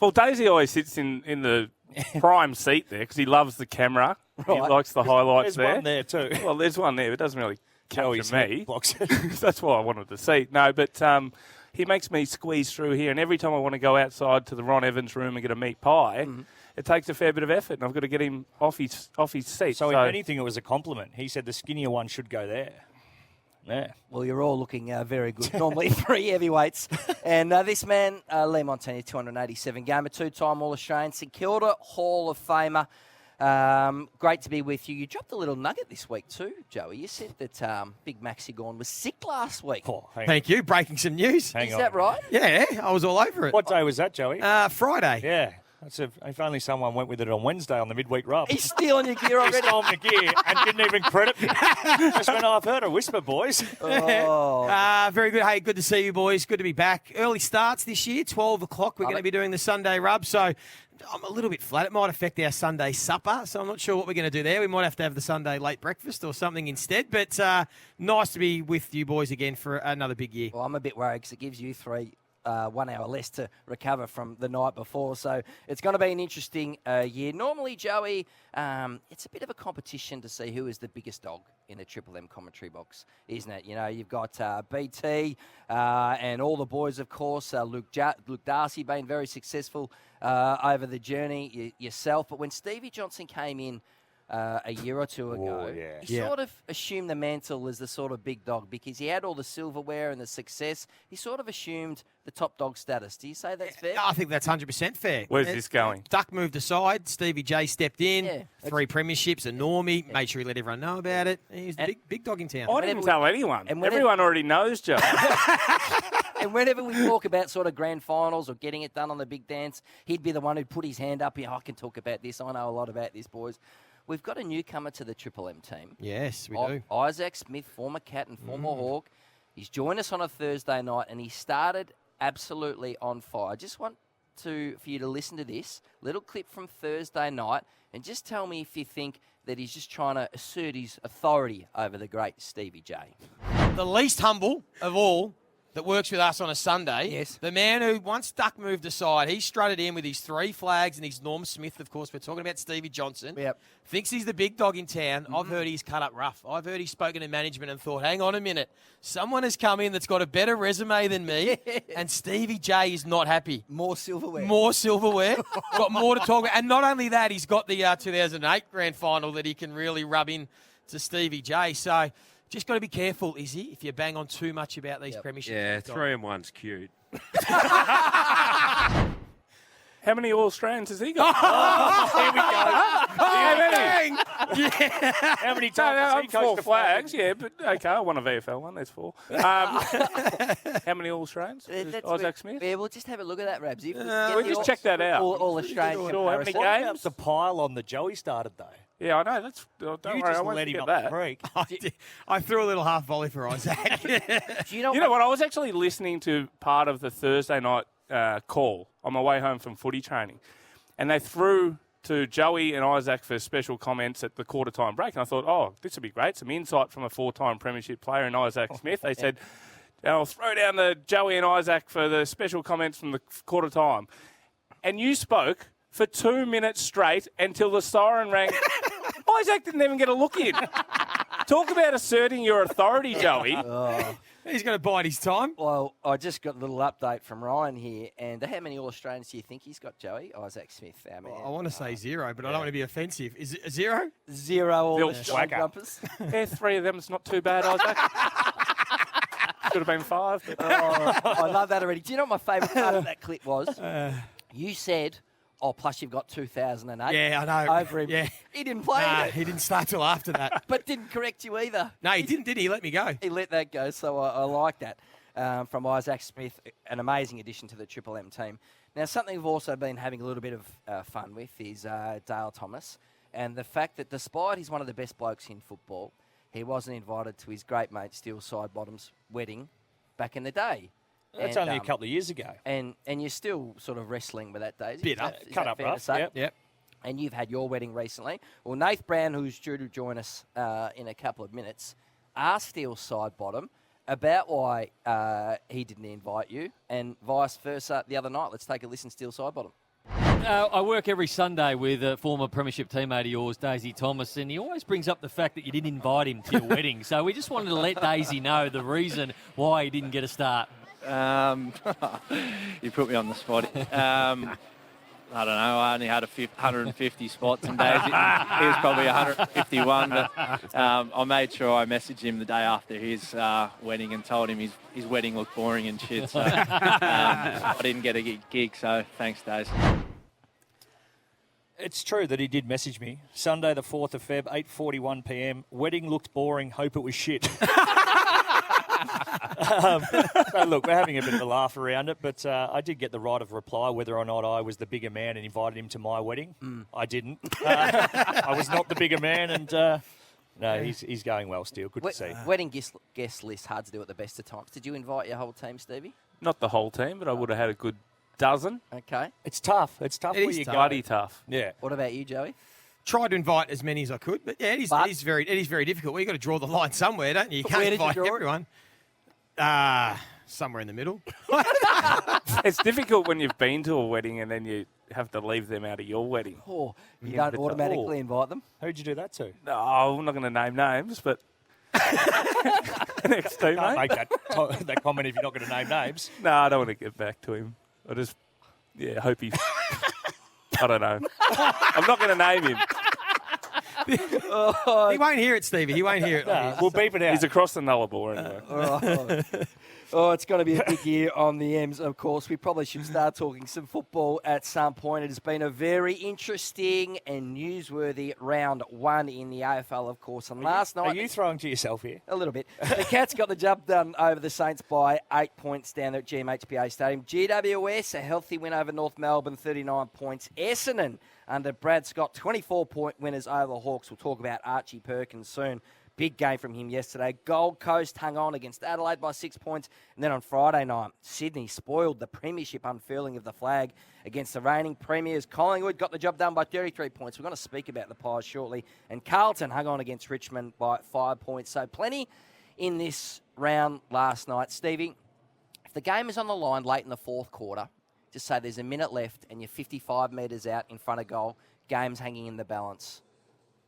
Well, Daisy always sits in the prime seat there because he loves the camera. Right. He likes the highlights there. There's one there too. Well, there's one there, but it doesn't really capture me. Blocks it. That's why I wanted to see. No, but he makes me squeeze through here, and every time I want to go outside to the Ron Evans room and get a meat pie, it takes a fair bit of effort, and I've got to get him off his seat. So if anything, it was a compliment. He said the skinnier one should go there. Yeah. Well, you're all looking very good. Normally 3 heavyweights. And this man, Lee Montagna, 287 gamer, 2-time All-Australian, St Kilda Hall of Famer. Great to be with you. You dropped a little nugget this week too, Joey. You said that Big Maxi Gorn was sick last week. Oh, thank you. Breaking some news. Is that right? Yeah, I was all over it. What day was that, Joey? Friday. Yeah. If only someone went with it on Wednesday on the midweek rub. He's stealing your gear already. He stole my gear and didn't even credit me. Just went, I've heard a whisper, boys. Oh. Very good. Hey, good to see you, boys. Good to be back. Early starts this year, 12 o'clock. We're going to be doing the Sunday rub, so I'm a little bit flat. It might affect our Sunday supper, so I'm not sure what we're going to do there. We might have to have the Sunday late breakfast or something instead, but nice to be with you boys again for another big year. Well, I'm a bit worried because it gives you 1 hour less to recover from the night before. So it's going to be an interesting year. Normally, Joey, it's a bit of a competition to see who is the biggest dog in the Triple M commentary box, isn't it? You know, you've got BT and all the boys, of course. Luke Darcy being very successful over the journey, yourself. But when Stevie Johnson came in a year or two ago, he sort of assumed the mantle as the sort of big dog because he had all the silverware and the success. He sort of assumed the top dog status. Do you say that's fair? I think that's 100% fair. Where's this going? Duck moved aside. Stevie J stepped in. Yeah, 3 premierships, a normie. Made sure he let everyone know about it. He's the big dog in town. I didn't tell anyone. Everyone already knows, Joe. And whenever we talk about sort of grand finals or getting it done on the big dance, he'd be the one who'd put his hand up. I can talk about this. I know a lot about this, boys. We've got a newcomer to the Triple M team. Yes, we do. Isaac Smith, former Cat and former Hawk. He's joined us on a Thursday night, and he started absolutely on fire. I just want for you to listen to this little clip from Thursday night, and just tell me if you think that he's just trying to assert his authority over the great Stevie J. The least humble of all that works with us on a Sunday. Yes. The man who, once Duck moved aside, he strutted in with his 3 flags and his Norm Smith, of course. We're talking about Stevie Johnson. Yep. Thinks he's the big dog in town. I've heard he's cut up rough. I've heard he's spoken to management and thought, hang on a minute. Someone has come in that's got a better resume than me, and Stevie J is not happy. More silverware. Got more to talk about. And not only that, he's got the 2008 grand final that he can really rub in to Stevie J. So just got to be careful, Izzy, if you bang on too much about these premierships. Yeah, 3-1's cute. How many All-Australians has he got? Here we go. Yeah. How many times has he coached 4 the flags, yeah, but okay, I won a VFL one, there's 4. How many All-Australians? Isaac Smith? Yeah, we'll just have a look at that, Rabs. We'll just check that out. All Australian Sure, how many comparison. games? The pile on that Joey started, though. Yeah, I know. Don't You worry, just I won't let him forget up that. the creek. I threw a little half volley for Isaac. Do you know what? I was actually listening to part of the Thursday night call on my way home from footy training, and they threw to Joey and Isaac for special comments at the quarter-time break, and I thought, oh, this would be great. Some insight from a 4-time premiership player in Isaac Smith. They said, I'll throw down the Joey and Isaac for the special comments from the quarter-time. And you spoke for 2 minutes straight until the siren rang. Isaac didn't even get a look in. Talk about asserting your authority, Joey. He's going to bide his time. Well, I just got a little update from Ryan here. And how many All-Australians do you think he's got, Joey? Isaac Smith, our man. I want to say 0, but I don't want to be offensive. Is it a 0? 0 All-Australian Swagger. jumpers. Yeah, 3 of them. It's not too bad, Isaac. Could have been 5. But... I love that already. Do you know what my favourite part of that clip was? You said, plus you've got 2008. Yeah, I know. Over him. Yeah. He didn't play it. He didn't start till after that. But didn't correct you either. No, he didn't, did he? He let me go. He let that go, so I like that. From Isaac Smith, an amazing addition to the Triple M team. Now, something we've also been having a little bit of fun with is Dale Thomas, and the fact that despite he's one of the best blokes in football, he wasn't invited to his great mate Steele Sidebottom's wedding back in the day. That's only a couple of years ago. And you're still sort of wrestling with that, Daisy. Bit up. Is Cut that up fair to rough, say? Yep. And you've had your wedding recently. Well, Nath Brown, who's due to join us in a couple of minutes, asked Steele Sidebottom about why he didn't invite you, and vice versa the other night. Let's take a listen, Steele Sidebottom. I work every Sunday with a former premiership teammate of yours, Daisy Thomas, and he always brings up the fact that you didn't invite him to your wedding. So we just wanted to let Daisy know the reason why he didn't get a start. You put me on the spot. I don't know. I only had 150 spots, and Daisy, he was probably 151. But I made sure I messaged him the day after his wedding and told him his wedding looked boring and shit. So I didn't get a gig. So thanks, Daisy. It's true that he did message me. Sunday the 4th of Feb, 8:41 p.m. Wedding looked boring. Hope it was shit. So look, we're having a bit of a laugh around it, but I did get the right of reply whether or not I was the bigger man and invited him to my wedding. I didn't. I was not the bigger man, and no, he's going well still. Good to see. Wedding guest list, hard to do at the best of times. Did you invite your whole team, Stevie? Not the whole team, but I would have had a good dozen. Okay. It's tough. It's tough It where is you bloody go. tough. Yeah. What about you, Joey? Tried to invite as many as I could, but yeah, it is very difficult. Well, you've got to draw the line somewhere, don't you? You can't Where did you invite draw it? everyone. Somewhere in the middle. It's difficult when you've been to a wedding and then you have to leave them out of your wedding. Oh, you don't automatically invite them? Who'd you do that to? No, I'm not going to name names, but next team, Can't mate. make that comment if you're not going to name names. No, I don't want to get back to him. I just, hope he... I don't know. I'm not going to name him. He won't hear it, Stevie. He won't hear it. We'll beep it out. He's across the Nullarbor anyway. Oh, it's going to be a big year on the M's, of course. We probably should start talking some football at some point. It has been a very interesting and newsworthy round one in the AFL, of course. And last night... Are you throwing to yourself here? A little bit. The Cats got the job done over the Saints by 8 points down there at GMHBA Stadium. GWS, a healthy win over North Melbourne, 39 points. Essendon, under Brad Scott, 24-point winners over the Hawks. We'll talk about Archie Perkins soon. Big game from him yesterday. Gold Coast hung on against Adelaide by 6 points. And then on Friday night, Sydney spoiled the premiership unfurling of the flag against the reigning premiers. Collingwood got the job done by 33 points. We're going to speak about the Pies shortly. And Carlton hung on against Richmond by 5 points. So plenty in this round last night. Stevie, if the game is on the line late in the fourth quarter, just say there's a minute left and you're 55 metres out in front of goal, game's hanging in the balance.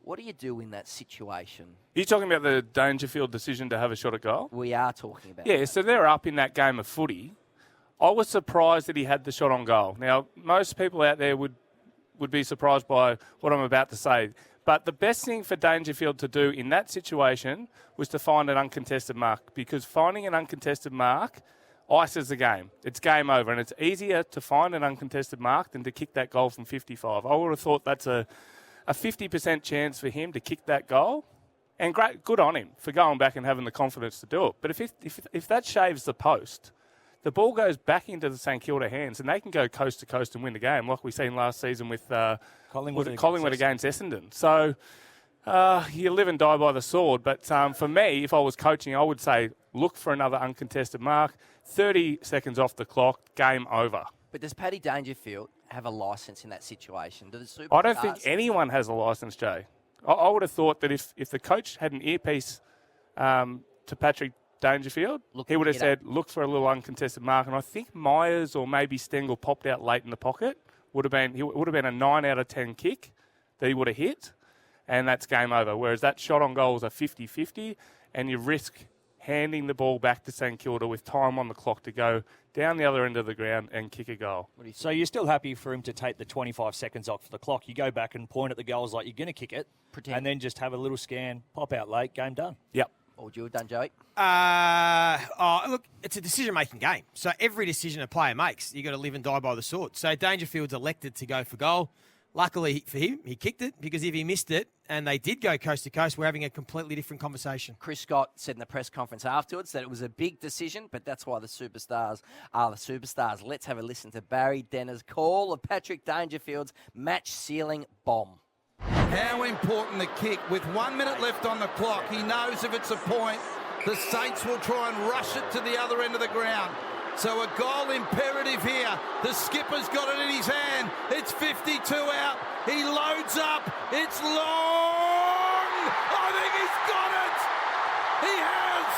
What do you do in that situation? Are you talking about the Dangerfield decision to have a shot at goal? We are talking about Yeah, that. so they're up in that game of footy. I was surprised that he had the shot on goal. Now, most people out there would be surprised by what I'm about to say. But the best thing for Dangerfield to do in that situation was to find an uncontested mark, because finding an uncontested mark ices the game. It's game over, and it's easier to find an uncontested mark than to kick that goal from 55. I would have thought that's a 50% chance for him to kick that goal, and great, good on him for going back and having the confidence to do it. But if that shaves the post, the ball goes back into the St Kilda hands, and they can go coast to coast and win the game, like we seen last season with Collingwood against Essendon. So you live and die by the sword. But for me, if I was coaching, I would say look for another uncontested mark. 30 seconds off the clock, game over. But does Paddy Dangerfield have a licence in that situation? Do the superstars? I don't think anyone has a licence, Jay. I would have thought that if the coach had an earpiece to Patrick Dangerfield, he would have said, look for a little uncontested mark. And I think Myers or maybe Stengel popped out late in the pocket. Would have been a 9 out of 10 kick that he would have hit, and that's game over. Whereas that shot on goal was a 50-50, and you risk handing the ball back to St Kilda with time on the clock to go down the other end of the ground and kick a goal. So you're still happy for him to take the 25 seconds off the clock. You go back and point at the goals like you're going to kick it, and then just have a little scan, pop out late, game done. Yep. What would you have done, Joey? Look, it's a decision-making game. So every decision a player makes, you've got to live and die by the sword. So Dangerfield's elected to go for goal. Luckily for him, he kicked it, because if he missed it and they did go coast to coast, we're having a completely different conversation. Chris Scott said in the press conference afterwards that it was a big decision, but that's why the superstars are the superstars. Let's have a listen to Barry Denner's call of Patrick Dangerfield's match-sealing bomb. How important the kick. With 1 minute left on the clock, he knows if it's a point, the Saints will try and rush it to the other end of the ground. So a goal imperative here. The skipper's got it in his hand. It's 52 out. He loads up. It's long. I think he's got it. He has.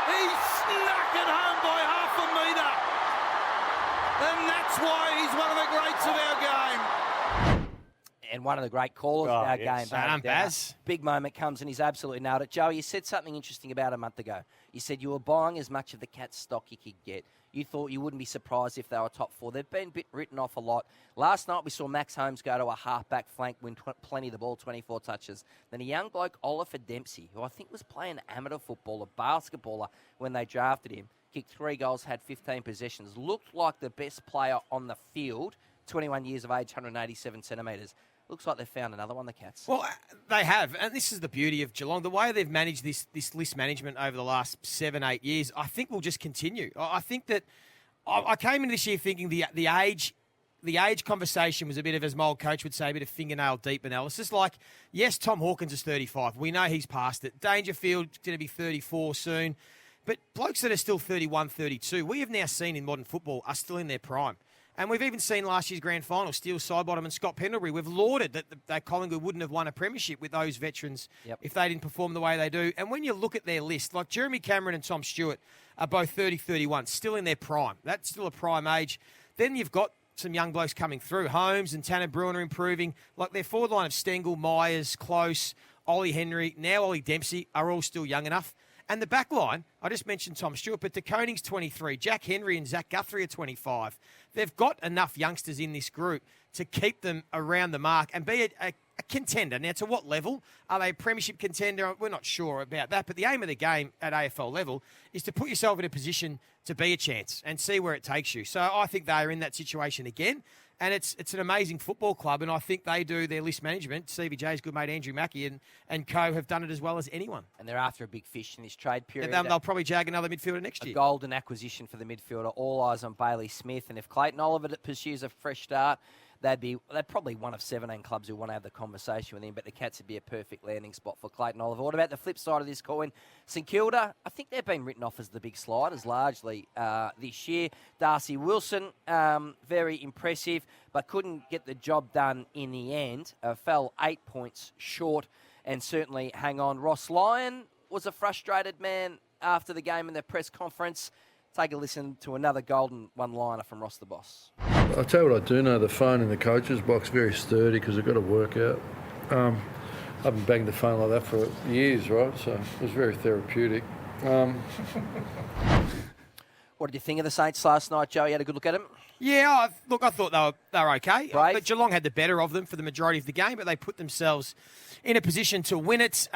He snuck it home by half a metre. And that's why he's one of the greats of our game. and one of the great callers of our yes. game. Baz. Big moment comes and he's absolutely nailed it. Joey, you said something interesting about a month ago. You said you were buying as much of the Cats stock you could get. You thought you wouldn't be surprised if they were top 4. They've been written off a lot. Last night we saw Max Holmes go to a half-back flank, win plenty of the ball, 24 touches. Then a young bloke, Oliver Dempsey, who I think was playing amateur football, a basketballer when they drafted him, kicked 3 goals, had 15 possessions, looked like the best player on the field, 21 years of age, 187 centimetres. Looks like they've found another one, the Cats. Well, they have, and this is the beauty of Geelong. The way they've managed this list management over the last 7-8 years, I think will just continue. I think that I came into this year thinking the age conversation was a bit of, as my old coach would say, a bit of fingernail deep analysis. Like, yes, Tom Hawkins is 35. We know he's past it. Dangerfield's going to be 34 soon. But blokes that are still 31, 32, we have now seen in modern football are still in their prime. And we've even seen last year's grand final, Steele Sidebottom and Scott Pendlebury. We've lauded that Collingwood wouldn't have won a premiership with those veterans if they didn't perform the way they do. And when you look at their list, like Jeremy Cameron and Tom Stewart are both 30, 31, still in their prime. That's still a prime age. Then you've got some young blokes coming through. Holmes and Tanner Bruin are improving. Like their forward line of Stengel, Myers, Close, Ollie Henry, now Ollie Dempsey are all still young enough. And the back line, I just mentioned Tom Stewart, but De Koning's 23. Jack Henry and Zach Guthrie are 25. They've got enough youngsters in this group to keep them around the mark and be a contender. Now, to what level? Are they a premiership contender? We're not sure about that. But the aim of the game at AFL level is to put yourself in a position to be a chance and see where it takes you. So I think they are in that situation again. And it's an amazing football club, and I think they do their list management. Stevie J's good mate Andrew Mackie and co have done it as well as anyone. And they're after a big fish in this trade period. And they'll probably jag another midfielder next year. A golden acquisition for the midfielder. All eyes on Bailey Smith. And if Clayton Oliver pursues a fresh start, they're probably one of 17 clubs who want to have the conversation with him, but the Cats would be a perfect landing spot for Clayton Oliver. What about the flip side of this coin? St Kilda, I think they've been written off as the big sliders largely this year. Darcy Wilson, very impressive, but couldn't get the job done in the end. Fell 8 points short and certainly hang on. Ross Lyon was a frustrated man after the game in the press conference. Take a listen to another golden one-liner from Ross the Boss. I'll tell you what I do know, the phone in the coach's box very sturdy because I've got to work out. I haven't banged the phone like that for years, right? So it was very therapeutic. What did you think of the Saints last night, Joe? You had a good look at them? Yeah, I thought they were okay. Brave. But Geelong had the better of them for the majority of the game, but they put themselves in a position to win it.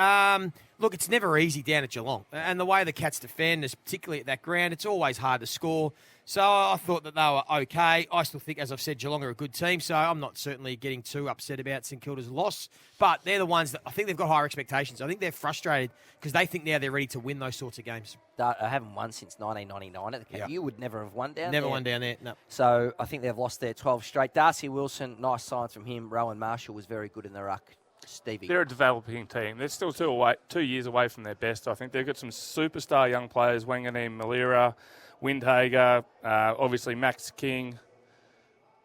Look, it's never easy down at Geelong. And the way the Cats defend, particularly at that ground, it's always hard to score. So I thought that they were okay. I still think, as I've said, Geelong are a good team, so I'm not certainly getting too upset about St Kilda's loss. But they're the ones that I think they've got higher expectations. I think they're frustrated because they think now they're ready to win those sorts of games. I haven't won since 1999 at the Cats. Yep. You would never have won down there. Never won down there, no. So I think they've lost their 12 straight. Darcy Wilson, nice signs from him. Rowan Marshall was very good in the ruck. Stevie. They're a developing team. They're still 2 years away from their best. I think they've got some superstar young players, Wanganeen, Malira, Windhager, obviously Max King,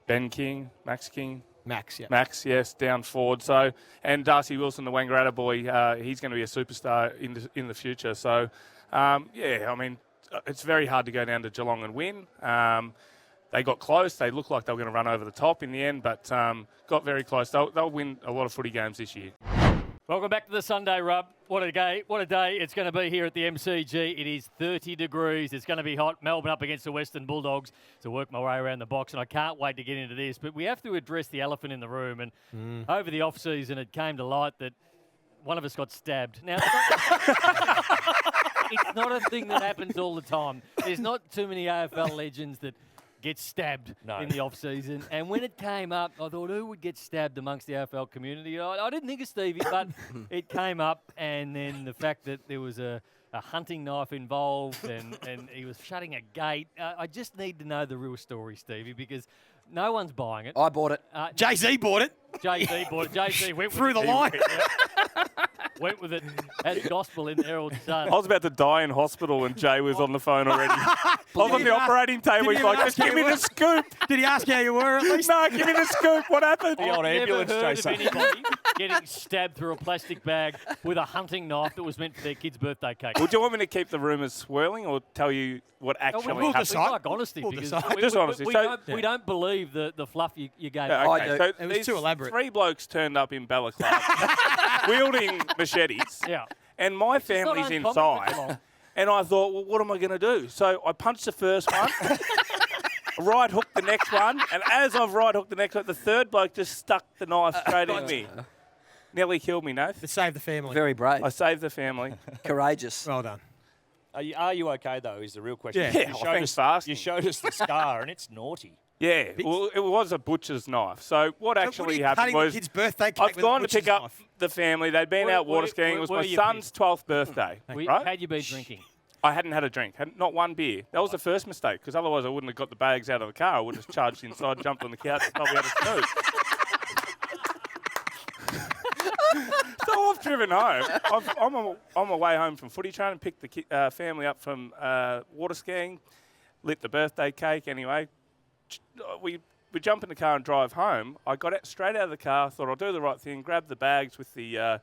Max, yeah. Max, yes, down forward. So, and Darcy Wilson, the Wangaratta boy, he's going to be a superstar in the future. So, it's very hard to go down to Geelong and win. They got close. They looked like they were going to run over the top in the end, but got very close. They'll win a lot of footy games this year. Welcome back to the Sunday Rub. What a day it's going to be here at the MCG. It is 30 degrees. It's going to be hot. Melbourne up against the Western Bulldogs to work my way around the box, and I can't wait to get into this. But we have to address the elephant in the room. And over the off-season, it came to light that one of us got stabbed. Now, it's not a thing that happens all the time. There's not too many AFL legends that get stabbed in the off-season. And when it came up, I thought, who would get stabbed amongst the AFL community? I didn't think of Stevie, but it came up. And then the fact that there was a hunting knife involved and he was shutting a gate. I just need to know the real story, Stevie, because no one's buying it. I bought it. Jay-Z bought it. Jay-Z bought it. Jay-Z went through the line. Went with it as gospel in the Herald Sun. I was about to die in hospital and Jay was on the phone already. I was on the operating table. He's like, just give me the scoop. Did he ask how you were at least? No, give me the scoop. What happened? The old ambulance, Never heard Jason. of anybody getting stabbed through a plastic bag with a hunting knife that was meant for their kid's birthday cake. Would you want me to keep the rumours swirling or tell you what actually we'll happened? We like honesty. We'll because decide. we, Just we, honesty. We, So- we don't believe the fluff you gave Yeah, us. okay. I So It was these too elaborate. 3 blokes turned up in balaclava, wielding machetes, Yeah. and my It's not family's uncommon for inside. Geelong. And I thought, well, what am I going to do? So I punched the first one, right hooked the next one, and as I've right hooked the next one, the third bloke just stuck the knife straight in me. Nearly killed me, Nath. To save the family. Very brave. I saved the family. Courageous. Well done. Are you okay, though, is the real question. Yeah. You Yeah, showed thanks us, for asking. you showed us the scar, and it's naughty. Yeah, well, it was a butcher's knife. So what So actually what are you happened cutting was the kid's birthday cake I've with a gone to butcher's pick up knife? the family. They'd been Where- out water where- skiing. It was where my you son's 12th birthday, right? Had you been drinking? I hadn't had a drink, not one beer. That was the first mistake, because otherwise I wouldn't have got the bags out of the car. I would have just charged inside, jumped on the couch, and probably had a snooze. So I've driven home. I'm on my way home from footy training, picked the family up from water skiing, lit the birthday cake anyway. We jump in the car and drive home. I got straight out of the car, thought I'll do the right thing, grab the bags with the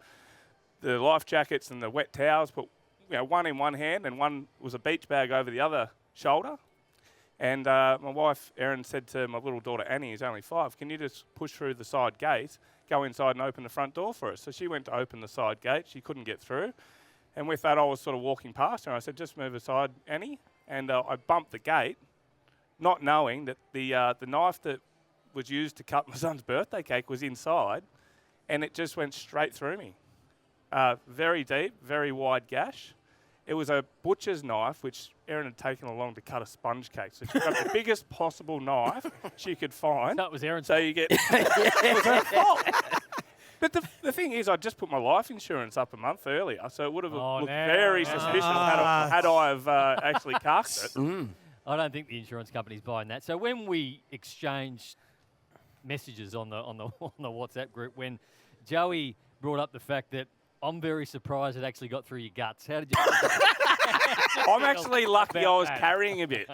life jackets and the wet towels, put one in one hand and one was a beach bag over the other shoulder. And my wife, Erin, said to my little daughter, Annie, who's only 5, can you just push through the side gate, go inside and open the front door for us? So she went to open the side gate. She couldn't get through. And with that, I was sort of walking past her. I said, just move aside, Annie. And I bumped the gate, not knowing that the knife that was used to cut my son's birthday cake was inside, and it just went straight through me. Very deep, very wide gash. It was a butcher's knife, which Erin had taken along to cut a sponge cake. So she got the biggest possible knife she could find. That was Aaron's. So you get... It was her fault. But the thing is, I just put my life insurance up a month earlier, so it would have looked very suspicious had I have actually carked it. I don't think the insurance company's buying that. So when we exchanged messages on the WhatsApp group, when Joey brought up the fact that I'm very surprised it actually got through your guts. How did you? I'm actually lucky I was that? carrying a bit.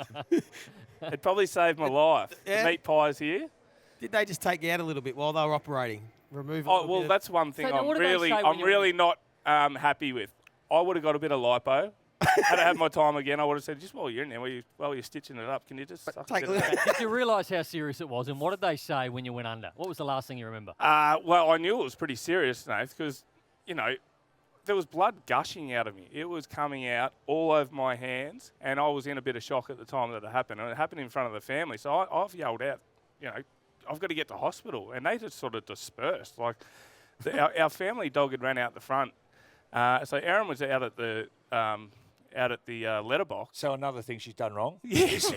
It probably saved my life. Yeah. The meat pies here. Did they just take you out a little bit while they were operating? Remove a Oh, little well, bit that's one thing So now what do they say when I'm you're really not happy with. I would have got a bit of lipo. Had I had my time again, I would have said, just while you're in there, while you're stitching it up, can you just suck take a a bit of look. that? Did you realise how serious it was? And what did they say when you went under? What was the last thing you remember? Well, I knew it was pretty serious, Nath, because, there was blood gushing out of me. It was coming out all over my hands, and I was in a bit of shock at the time that it happened. And it happened in front of the family. So I've yelled out, I've got to get to hospital. And they just sort of dispersed. Like, our family dog had ran out the front. So Erin was out at the letterbox. So another thing she's done wrong. Yes.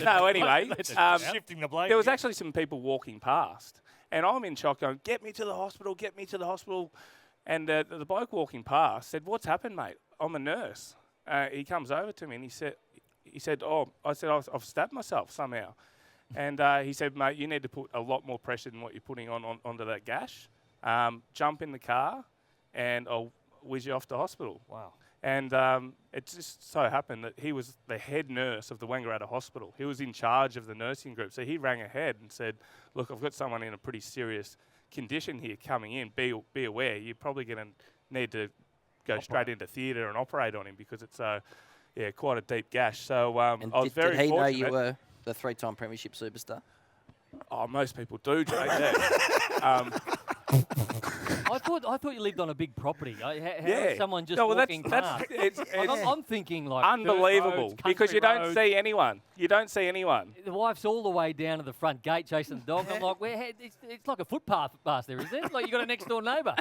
No, anyway. Shifting the blame. There was actually some people walking past, and I'm in shock going, get me to the hospital, get me to the hospital. And the bloke walking past said, what's happened, mate? I'm a nurse. He comes over to me and he said, I've stabbed myself somehow. And he said, mate, you need to put a lot more pressure than what you're putting onto that gash. Jump in the car and I'll whiz you off to hospital. Wow. And it just so happened that he was the head nurse of the Wangaratta Hospital. He was in charge of the nursing group. So he rang ahead and said, look, I've got someone in a pretty serious condition here coming in. Be aware, you're probably going to need to go straight into theatre and operate on him because it's quite a deep gash. So And I was very did he know fortunate. you were the 3-time premiership superstar? Oh, most people do, Jake. Yeah. I thought you lived on a big property. How Yeah. is someone just No, well, walking that's past? it's I'm thinking like unbelievable dirt roads, because you country don't roads. see anyone. You don't see anyone. The wife's all the way down to the front gate chasing the dog. I'm like, it's like a footpath past there, isn't it? Like you got a next door neighbour.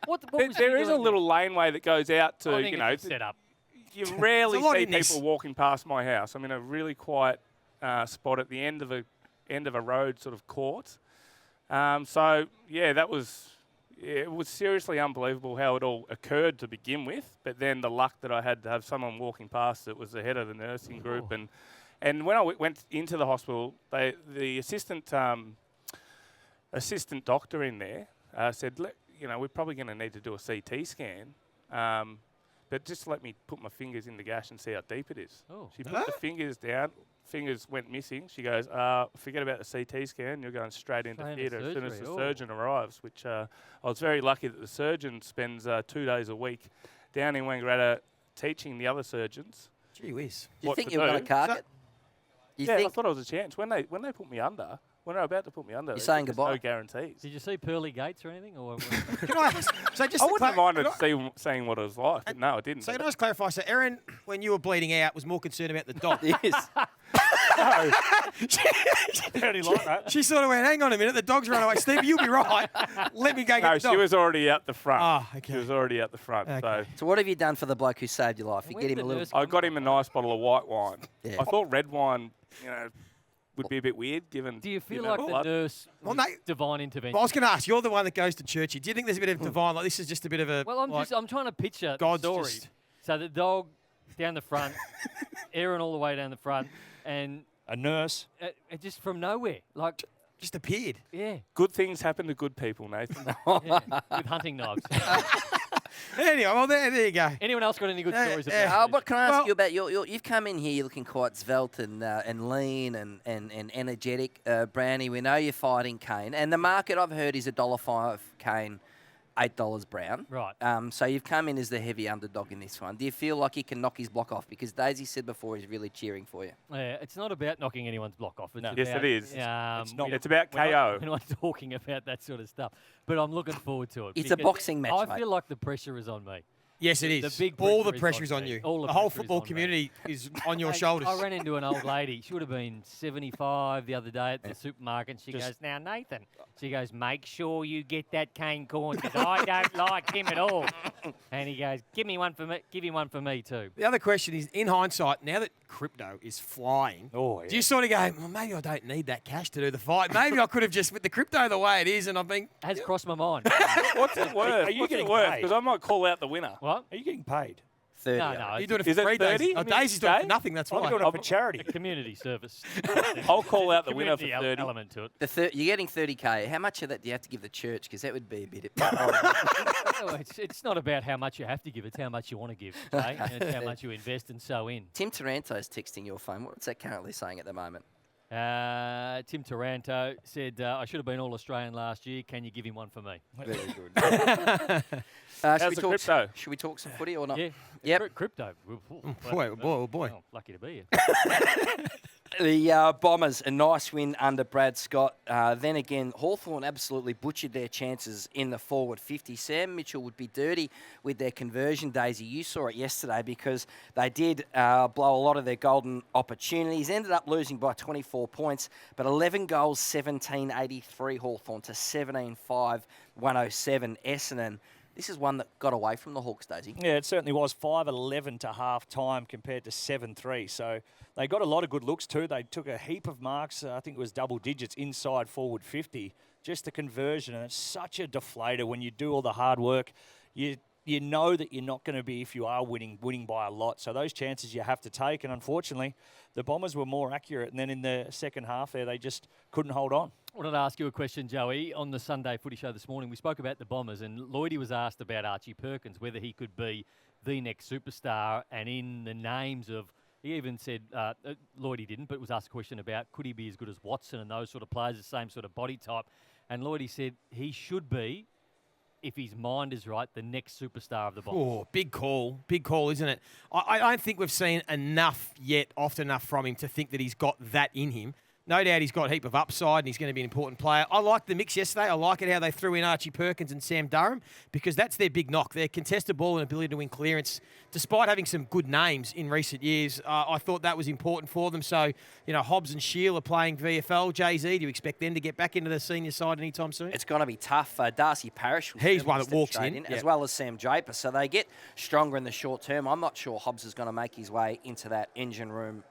What was she There is a doing little laneway that goes out to, I think it's set up. you rarely There's a lot see in this. people walking past my house. I'm in a really quiet spot at the end of a road sort of court. So yeah, it was seriously unbelievable how it all occurred to begin with. But then the luck that I had to have someone walking past that was the head of the nursing group, and when I went into the hospital, the assistant doctor in there said, we're probably going to need to do a CT scan but just let me put my fingers in the gash and see how deep it is. Oh. She put the fingers down. Fingers went missing. She goes, forget about the CT scan. You're going straight into Straight into theatre as soon as surgery. the Oh. surgeon arrives, which I was very lucky that the surgeon spends 2 days a week down in Wangaratta teaching the other surgeons. Gee whiz. Do you what think to you were going do. to cark So- it? You Yeah, I think? thought it was a chance. When they put me under, when they were about to put me under, You're they saying said there's goodbye? no guarantees. Did you see pearly gates or anything? Or Can I ask? So just I to wouldn't have clar- minded can I- seeing what it was like, but no, I didn't. So can I just clarify? So Erin, when you were bleeding out, was more concerned about the dog. Yes. Pretty like that. She sort of went, hang on a minute, the dog's run away. Stevie, you'll be right. Let me go get No, the dog. she was already out the front. Oh, okay. She was already out the front. Okay. So So what have you done for the bloke who saved your life? You Where's get him the a little. nurse I got him a nice bottle of white wine. Yeah. I thought red wine, would be a bit weird given. do you feel know, like the blood. nurse Well, was no. divine intervention? Well, I was going to ask, you're the one that goes to church. Do you think there's a bit of divine, like this is just a bit of a... Well, like, I'm trying to picture God's the story. just- So the dog down the front, Aaron all the way down the front, and A nurse. just from nowhere, like just appeared. yeah, Good things happen to good people, Nathan. yeah with hunting knives. Anyway, well, there you go. Anyone else got any good Yeah, stories yeah. about? But can I ask Well- you about you've come in here looking quite svelte and lean and energetic, Browny. We know you're fighting Kane, and the market I've heard is $1.05 Kane, $8 Brown. Right. So you've come in as the heavy underdog in this one. Do you feel like you can knock his block off? Because Daisy said before he's really cheering for you. Yeah, it's not about knocking anyone's block off. It's No. Yes, about, it is. It's not. It's about KO. We're not talking about that sort of stuff, but I'm looking forward to it. It's a because boxing match, I mate. feel like the pressure is on me. Yes, it is. The big all the pressure pressure is is on on me. you. All the the whole pressure is football on me. community is on your Hey, shoulders. I ran into an old lady. She would have been 75 the other day at the supermarket. And she Just- goes, now, Nathan, she goes, make sure you get that Kane corn because I don't like him at all. And he goes, give me one for me. Give him one for me too. The other question is, in hindsight, now that crypto is flying, Oh, yeah. do you sort of go, well, maybe I don't need that cash to do the fight. Maybe I could have just, with the crypto the way it is, and I've been... Has crossed my mind. What's it worth? Are you What's it getting worth? paid? Because I might call out the winner. What? Are you getting paid? 30. No, I no. reckon. You're doing it Is for it 3 days. 30? Oh, Daisy's doing it Day? for nothing, that's I'm why. doing it for charity. Community service. I'll call out the winner for Community 30. element to it. You're getting 30K. How much of that do you have to give the church? Because that would be a bit... No, it's not about how much you have to give. It's how much you want to give. Okay? And it's how much you invest and sow in. Tim Taranto's texting your phone. What's that currently saying at the moment? Tim Taranto said, I should have been All-Australian last year. Can you give him one for me? Very good. How's the crypto? Should we talk some footy or not? Yeah. Yep. Crypto. Boy, oh boy. Well, lucky to be here. The Bombers, a nice win under Brad Scott. Then again, Hawthorn absolutely butchered their chances in the forward 50. Sam Mitchell would be dirty with their conversion, Daisy. You saw it yesterday because they did blow a lot of their golden opportunities. Ended up losing by 24 points, but 11 goals, 17-83 Hawthorn to 17-5, 107 Essendon. This is one that got away from the Hawks, Daisy. Yeah, it certainly was 5-11 to half time compared to 7-3. So they got a lot of good looks too. They took a heap of marks. I think it was double digits inside forward 50. Just the conversion, and it's such a deflator when you do all the hard work. You know that you're not going to be, if you are winning by a lot. So those chances you have to take. And unfortunately, the Bombers were more accurate. And then in the second half there, they just couldn't hold on. I wanted to ask you a question, Joey. On the Sunday Footy Show this morning, we spoke about the Bombers, and Lloydie was asked about Archie Perkins, whether he could be the next superstar. And in the names of, he even said, Lloydie didn't, but was asked a question about could he be as good as Watson and those sort of players, the same sort of body type. And Lloydie said he should be, if his mind is right, the next superstar of the Bombers. Oh, big call, isn't it? I don't think we've seen enough yet, often enough from him to think that he's got that in him. No doubt he's got a heap of upside and he's going to be an important player. I liked the mix yesterday. I like it how they threw in Archie Perkins and Sam Durham because that's their big knock. Their contested ball and ability to win clearance, despite having some good names in recent years. I thought that was important for them. So, Hobbs and Shield are playing VFL. Jay-Z, do you expect them to get back into the senior side anytime soon? It's going to be tough. Darcy Parish, He's one that step walks straight in, as yep. well as Sam Draper. So they get stronger in the short term. I'm not sure Hobbs is going to make his way into that engine room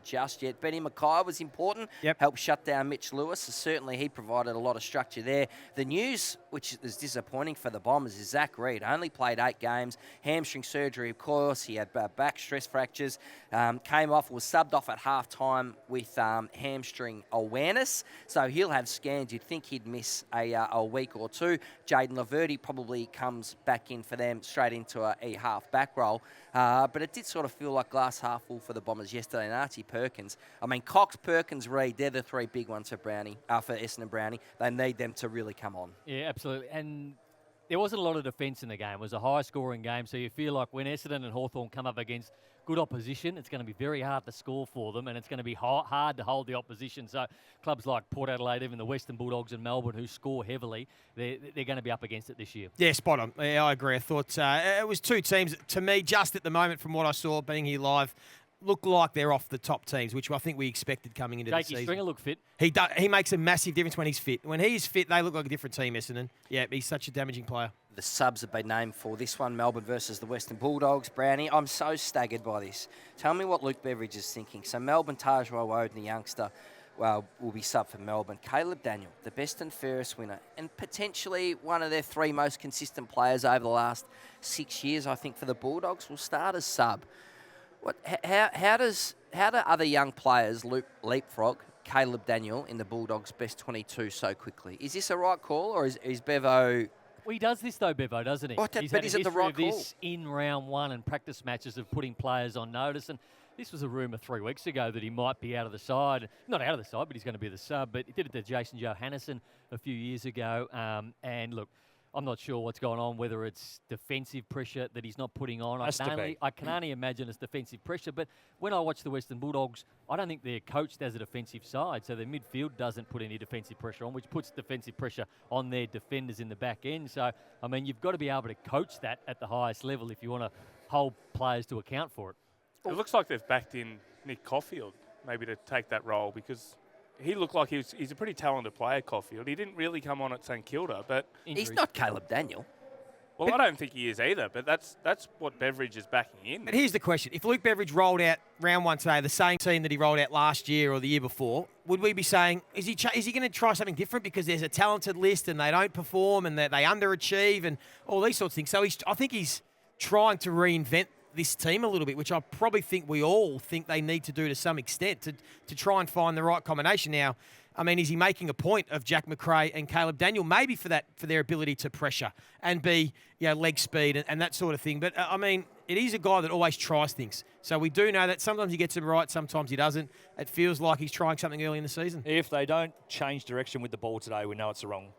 just yet. Benny Mackay was important. Yep. helped shut down Mitch Lewis. So certainly he provided a lot of structure there. The news, which is disappointing for the Bombers, is Zach Reid. Only played 8 games. Hamstring surgery, of course. He had back stress fractures. Came off, was subbed off at half-time with hamstring awareness. So he'll have scans. You'd think he'd miss a week or two. Jaden Laverty probably comes back in for them straight into a half-back role. But it did sort of feel like glass half full for the Bombers yesterday. And Archie Perkins, I mean, Cox, Perkins, Reid, they're the 3 big ones for Brownie, for Essendon Brownie. They need them to really come on. Yeah, absolutely. And there wasn't a lot of defence in the game. It was a high-scoring game, so you feel like when Essendon and Hawthorn come up against good opposition, it's going to be very hard to score for them, and it's going to be hard to hold the opposition. So clubs like Port Adelaide, even the Western Bulldogs and Melbourne, who score heavily, they're going to be up against it this year. Yeah, spot on. Yeah, I agree. I thought it was 2 teams, to me, just at the moment from what I saw being here live, look like they're off the top teams, which I think we expected coming into the season. Jakey Stringer look fit. He makes a massive difference when he's fit. When he's fit, they look like a different team, Essendon. Yeah, he's such a damaging player. The subs have been named for this one, Melbourne versus the Western Bulldogs. Brownie, I'm so staggered by this. Tell me what Luke Beveridge is thinking. So Melbourne, Tajwa Woden, the youngster, will be sub for Melbourne. Caleb Daniel, the best and fairest winner, and potentially one of their 3 most consistent players over the last 6 years, I think, for the Bulldogs, will start as sub. How do other young players leapfrog Caleb Daniel in the Bulldogs' best 22 so quickly? Is this a right call, or is Bevo? Well, he does this though, Bevo, doesn't he? But is it the right call? This in round 1 and practice matches of putting players on notice. And this was a rumour 3 weeks ago that he might be out of the side. Not out of the side, but he's going to be the sub. But he did it to Jason Johannesson a few years ago. And look, I'm not sure what's going on, whether it's defensive pressure that he's not putting on. I can only imagine it's defensive pressure. But when I watch the Western Bulldogs, I don't think they're coached as a defensive side. So their midfield doesn't put any defensive pressure on, which puts defensive pressure on their defenders in the back end. So, I mean, you've got to be able to coach that at the highest level if you want to hold players to account for it. It looks like they've backed in Nick Caulfield maybe to take that role, because he looked like he's a pretty talented player, Caulfield. He didn't really come on at St Kilda, but He's not Caleb Daniel. Well, I don't think he is either, but that's what Beveridge is backing in. But here's the question. If Luke Beveridge rolled out round 1 today, the same team that he rolled out last year or the year before, would we be saying, is he going to try something different because there's a talented list and they don't perform and that they underachieve and all these sorts of things? So I think he's trying to reinvent this team a little bit, which I probably think we all think they need to do to some extent to try and find the right combination. Now, I mean, is he making a point of Jack McRae and Caleb Daniel, maybe for their ability to pressure and be, leg speed and that sort of thing? But, I mean, it is a guy that always tries things. So we do know that sometimes he gets them right, sometimes he doesn't. It feels like he's trying something early in the season. If they don't change direction with the ball today, we know it's the wrong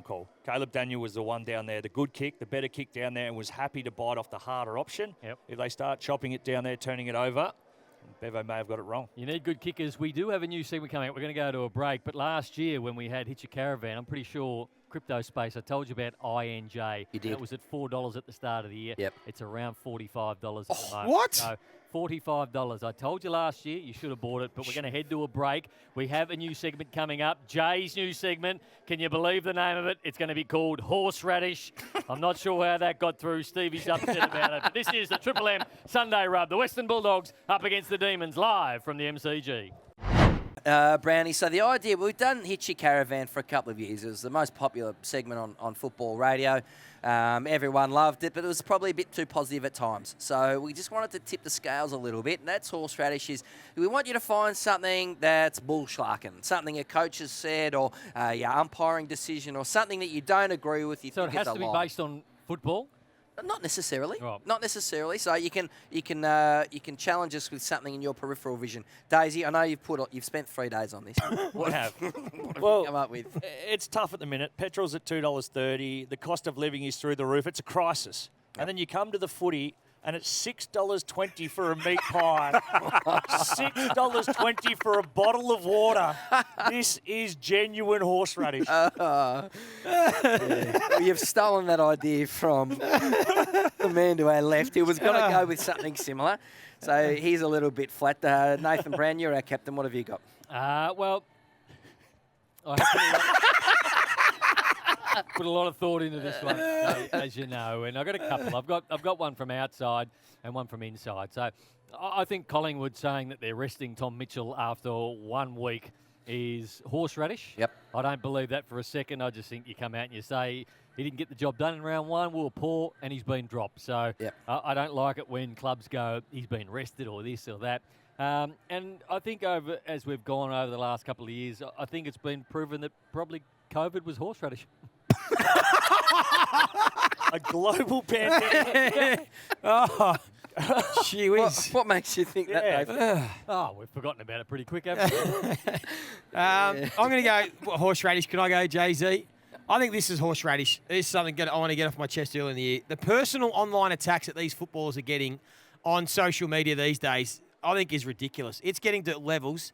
call. Caleb Daniel was the one down there, the good kick, the better kick down there, and was happy to bite off the harder option. Yep. If they start chopping it down there, turning it over, Bevo may have got it wrong. You need good kickers. We do have a new segment coming up. We're going to go to a break. But last year when we had Hitch a Caravan, I'm pretty sure Crypto Space, I told you about INJ. You did. It was at $4 at the start of the year. Yep. It's around $45 at the moment. What? So $45. I told you last year you should have bought it, but we're going to head to a break. We have a new segment coming up. Jay's new segment. Can you believe the name of it? It's going to be called Horseradish. I'm not sure how that got through. Stevie's upset about it. But this is the Triple M Sunday Rub. The Western Bulldogs up against the Demons live from the MCG. Brownie, so the idea, we've done Hitchy Caravan for a couple of years. It was the most popular segment on football radio. Everyone loved it, but it was probably a bit too positive at times. So we just wanted to tip the scales a little bit, and that's horseradish. We want you to find something that's bullschlacken, something a coach has said, or your umpiring decision, or something that you don't agree with. So it has to be based on football? Not necessarily. Right. Not necessarily. So you can challenge us with something in your peripheral vision. Daisy, I know you've spent 3 days on this. What have? Well, come up with? It's tough at the minute. Petrol's at $2.30. The cost of living is through the roof. It's a crisis. And then you come to the footy, and it's $6.20 for a meat pie. $6.20 for a bottle of water. This is genuine horseradish. Well, you've stolen that idea from the man to our left. He was going to go with something similar. So he's a little bit flat. Nathan Brown, you're our captain. What have you got? Well, I have put a lot of thought into this one, as you know, and I've got a couple. I've got one from outside and one from inside. So I think Collingwood saying that they're resting Tom Mitchell after 1 week is horseradish. Yep. I don't believe that for a second. I just think you come out and you say he didn't get the job done in round one, we were poor, and he's been dropped. So Yep. I don't like it when clubs go, he's been rested or this or that. And I think as we've gone over the last couple of years, I think it's been proven that probably COVID was horseradish. A global pandemic. Oh, gee whiz. What makes you think that, Dave? Oh, we've forgotten about it pretty quick, haven't we? I'm going to go horseradish. Can I go, Jay-Z? I think this is horseradish. This is something I want to get off my chest early in the year. The personal online attacks that these footballers are getting on social media these days, I think is ridiculous. It's getting to levels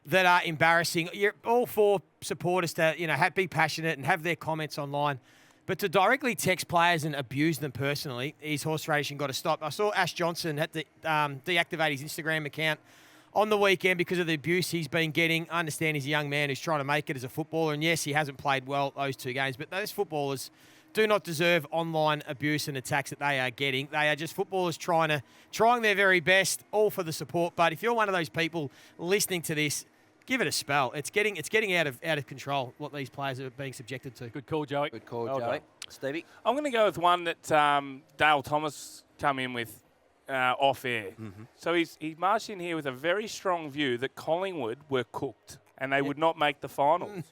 that are embarrassing. You're all for supporters to, be passionate and have their comments online. But to directly text players and abuse them personally is horseradish and got to stop. I saw Ash Johnson had to deactivate his Instagram account on the weekend because of the abuse he's been getting. I understand he's a young man who's trying to make it as a footballer. And yes, he hasn't played well those 2 games. But those footballers do not deserve online abuse and attacks that they are getting. They are just footballers trying their very best, all for the support. But if you're one of those people listening to this, give it a spell. It's getting out of control what these players are being subjected to. Good call, Joey. Good call, Well Joey. done. Stevie? I'm going to go with one that Dale Thomas come in with off air. Mm-hmm. So he marched in here with a very strong view that Collingwood were cooked and they would not make the finals.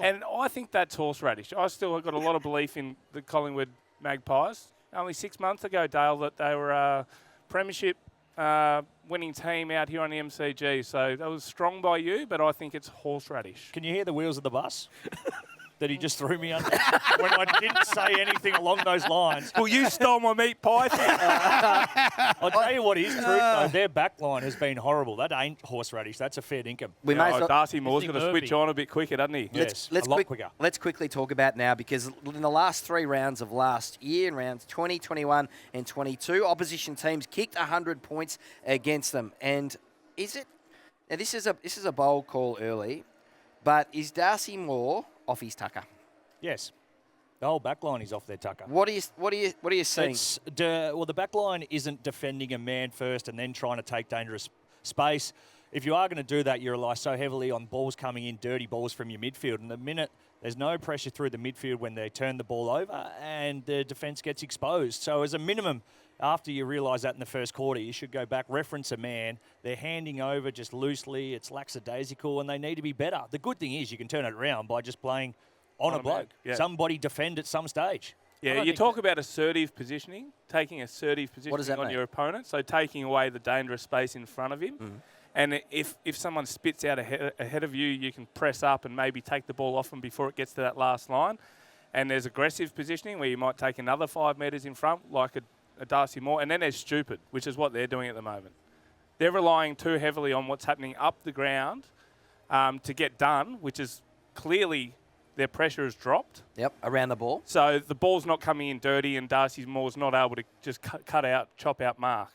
And I think that's horseradish. I still have got a lot of belief in the Collingwood Magpies. Only 6 months ago, Dale, that they were a premiership winning team out here on the MCG. So that was strong by you, but I think it's horseradish. Can you hear the wheels of the bus that he just threw me under when I didn't say anything along those lines? Well, you stole my meat pie thing. I'll tell you what is true, though. Their back line has been horrible. That ain't horseradish. That's a fair dinkum. We may as well, Darcy Moore's Isn't going he to switch Murphy? on a bit quicker, doesn't he? Yes, a lot quicker. Let's quickly talk about now, because in the last 3 rounds of last year, in rounds 20, 21 and 22, opposition teams kicked 100 points against them. And now this is a bold call early, but is Darcy Moore off his tucker? Yes. The whole back line is off their tucker. What are you seeing? The back line isn't defending a man first and then trying to take dangerous space. If you are going to do that, you rely so heavily on balls coming in, dirty balls from your midfield. And the minute there's no pressure through the midfield when they turn the ball over and the defence gets exposed. So as a minimum, after you realise that in the first quarter, you should go back, reference a man. They're handing over just loosely. It's lackadaisical and they need to be better. The good thing is you can turn it around by just playing on a bloke. Yeah. Somebody defend at some stage. Yeah, you talk about assertive positioning, taking assertive positioning on your opponent, so taking away the dangerous space in front of him. Mm-hmm. And if someone spits out ahead of you, you can press up and maybe take the ball off them before it gets to that last line. And there's aggressive positioning where you might take another 5 metres in front, like a Darcy Moore. And then there's stupid, which is what they're doing at the moment. They're relying too heavily on what's happening up the ground to get done, which is clearly their pressure has dropped. Yep, around the ball. So the ball's not coming in dirty and Darcy Moore's not able to just chop out Mark.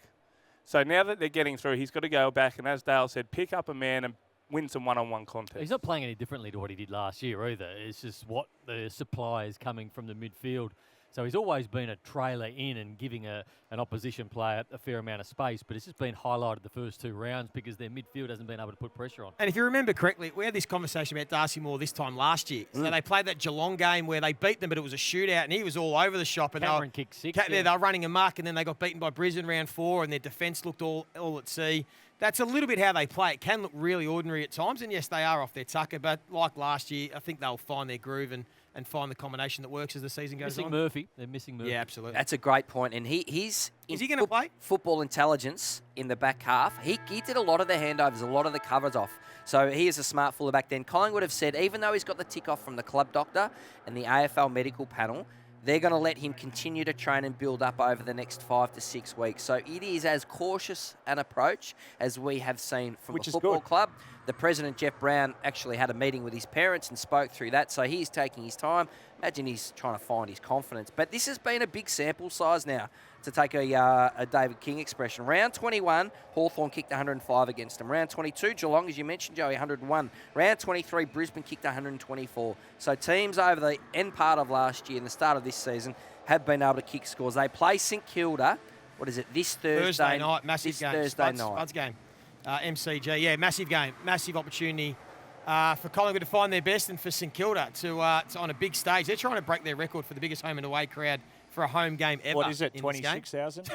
So now that they're getting through, he's got to go back and, as Dale said, pick up a man and win some one-on-one contest. He's not playing any differently to what he did last year either. It's just what the supply is coming from the midfield. So he's always been a trailer in and giving an opposition player a fair amount of space, but it's just been highlighted the first 2 rounds because their midfield hasn't been able to put pressure on. And if you remember correctly, we had this conversation about Darcy Moore this time last year. So they played that Geelong game where they beat them, but it was a shootout, and he was all over the shop. And Cameron kicked 6. they were running a muck, and then they got beaten by Brisbane round 4, and their defence looked all at sea. That's a little bit how they play. It can look really ordinary at times, and yes, they are off their tucker, but like last year, I think they'll find their groove and find the combination that works as the season goes Missing on. Murphy. They're missing Murphy. Yeah, absolutely. That's a great point. And he's Is he going to play? Football intelligence in the back half. He did a lot of the handovers, a lot of the covers off. So he is a smart fullback then. Collingwood have said, even though he's got the tick off from the club doctor and the AFL medical panel, they're going to let him continue to train and build up over the next 5 to 6 weeks. So it is as cautious an approach as we have seen from the football club. The president, Jeff Brown, actually had a meeting with his parents and spoke through that. So he's taking his time. Imagine he's trying to find his confidence. But this has been a big sample size now, to take a David King expression. Round 21, Hawthorn kicked 105 against them. Round 22, Geelong, as you mentioned, Joey, 101. Round 23, Brisbane kicked 124. So teams over the end part of last year and the start of this season have been able to kick scores. They play St Kilda, this Thursday night, massive this game. Thursday night. Spuds game. MCG, yeah, massive game. Massive opportunity for Collingwood to find their best and for St Kilda to on a big stage. They're trying to break their record for the biggest home and away crowd for a home game ever. What is it, in this game. 26,000?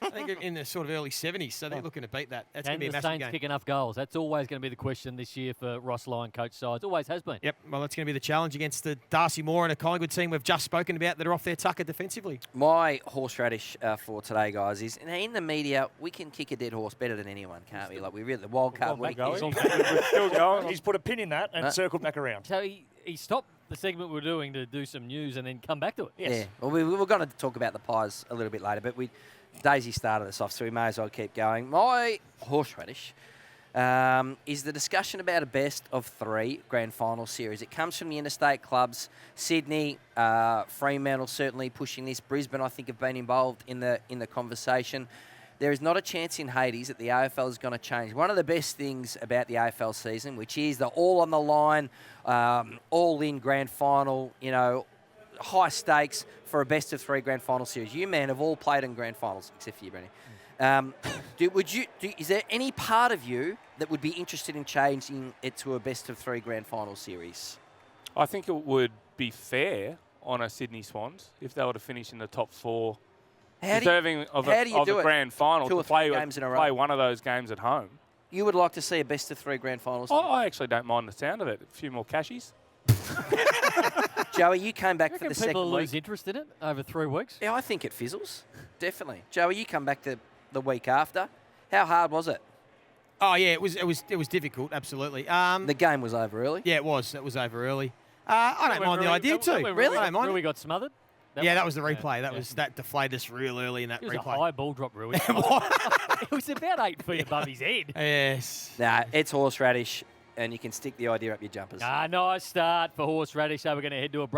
I think in the sort of early 70s, so they're looking to beat that. That's going to be a And the massive Saints game. kick enough goals. That's always going to be the question this year for Ross Lyon coach sides. Always has been. Yep, well, that's going to be the challenge against the Darcy Moore and a Collingwood team we've just spoken about that are off their tucker defensively. My horseradish for today, guys, is in the media, we can kick a dead horse better than anyone, can't we? Like, we really, the wild card week. We're Still going. He's put a pin in that and circled back around. So he stopped the segment we're doing to do some news and then come back to it. Yes. Yeah, well, we were going to talk about the Pies a little bit later, but Daisy started us off, so we may as well keep going. My horseradish is the discussion about a best of 3 grand final series. It comes from the interstate clubs. Sydney, Fremantle certainly pushing this. Brisbane, I think, have been involved in the conversation. There is not a chance in Hades that the AFL is going to change. One of the best things about the AFL season, which is the all on the line, all in grand final, high stakes for a best of 3 grand final series. You, man, have all played in grand finals, except for you, Browny. Is there any part of you that would be interested in changing it to a best of 3 grand final series? I think it would be fair on a Sydney Swans if they were to finish in the top 4, deserving of a grand final, 2 or to 3 games in a row. play one of those games at home. You would like to see a best of 3 grand finals? I actually don't mind the sound of it. A few more cashies. Joey, you came back for Reckon the people second lose week. interest in it over 3 weeks? Yeah, I think it fizzles. Definitely. Joey, you come back the week after. How hard was it? Oh yeah, it was difficult, absolutely. The game was over early. Yeah, it was. It was over early. I don't mind the idea too. Really? I don't mind. Rui got smothered? That was the replay. That deflated us real early in that It was replay. a high ball drop, Rui. It was about 8 feet above his head. Yes. Nah, it's horseradish, and you can stick the idea up your jumpers. Nice start for horseradish. So we're going to head to a break.